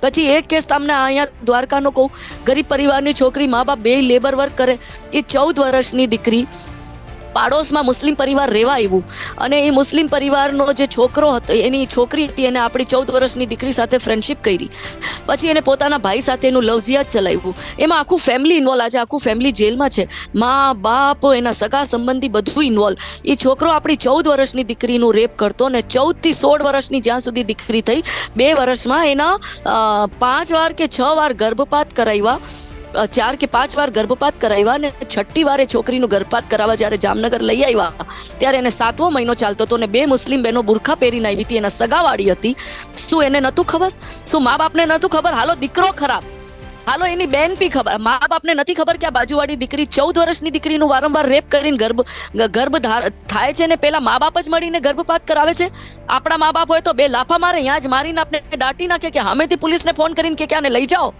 પછી એક કેસ તમને અહીંયા દ્વારકાનો કહું, ગરીબ પરિવારની છોકરી, મા બાપ બે લેબર વર્ક કરે, એ 14 વર્ષની દીકરી પાડોશમાં મુસ્લિમ પરિવાર રહેવા આવ્યું અને એ મુસ્લિમ પરિવારનો જે છોકરો હતો, એની છોકરી હતી, એને આપણી 14 વર્ષની દીકરી સાથે ફ્રેન્ડશિપ કરી. પછી એને પોતાના ભાઈ સાથે એનું લવજિયાત ચલાવ્યું. એમાં આખું ફેમિલી ઇન્વોલ્વ. આજે આખું ફેમિલી જેલમાં છે, મા બાપ, એના સગા સંબંધી બધું ઇન્વોલ્વ. એ છોકરો આપણી 14 વર્ષની દીકરીનું રેપ કરતો ને 14 થી 16 વર્ષની જ્યાં સુધી દીકરી થઈ, 2 વર્ષમાં એના 5 વાર કે 6 વાર ગર્ભપાત કરાવ્યા, 4 કે 5 વાર ગર્ભપાત કરાવ્યા ને 6ઠી વારે છોકરીનું ગર્ભપાત કરાવવા જ્યારે જામનગર લઈ આવ્યા ત્યારે એને 7મો મહિનો ચાલતો હતો ને 2 મુસ્લિમ બહેનો બુરખા પહેરીને આવી હતી, એના સગાવાળી હતી. શું એને નતું ખબર? શું મા બાપને નતું ખબર? હાલો દીકરો ખરાબ, હાલો એની બેન બી ખબર, મા બાપને નથી ખબર કે આ બાજુવાળી દીકરી 14 વર્ષની દીકરીનું વારંવાર રેપ કરીને ગર્ભ થાય છે ને પેલા મા બાપ જ મળીને ગર્ભપાત કરાવે છે. આપણા મા બાપ હોય તો 2 લાફા મારે, અહીંયા જ મારીને આપણે દાટી નાખે કે સામેથી પોલીસને ફોન કરીને કે આને લઈ જાઓ,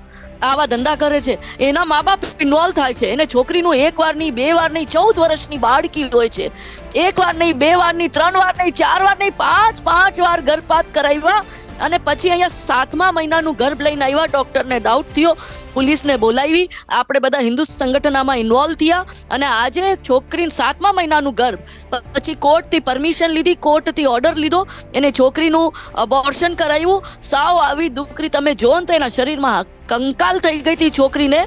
આવા ધંધા કરે છે. એના મા બાપ ઇન્વોલ્વ થાય છે. એને છોકરીનું 1 વાર નહીં, 2 વાર નહીં, 14 વર્ષની બાળકી હોય છે, 1 વાર નહીં, 2 વાર નહીં, 3 વાર નહીં, 4 વાર નહીં, 5 વાર ગર્ભપાત કરાવ્યા અને પછી અહીંયા 7મા મહિનાનું ગર્ભ લઈને આવ્યા. ડોક્ટરને ડાઉટ થયો, પોલીસને બોલાવી, આપણે બધા હિન્દુ સંગઠન આમાં ઇન્વોલ્વ થયા અને આજે છોકરીને 7મા મહિનાનું ગર્ભ, પછી કોર્ટથી પરમિશન લીધી, કોર્ટથી ઓર્ડર લીધો, એને છોકરીનું અબોર્શન કરાવ્યું. સાવ આવી દીકરી તમે જો ને તો એના શરીરમાં કંકાલ થઈ ગઈ હતી છોકરીને.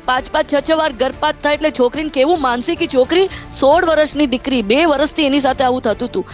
5 6 વાર ગર્ભપાત થાય એટલે છોકરીને કેવું માનસિક, છોકરી 16 વર્ષની દીકરી, 2 વર્ષથી એની સાથે આવું થતું હતું.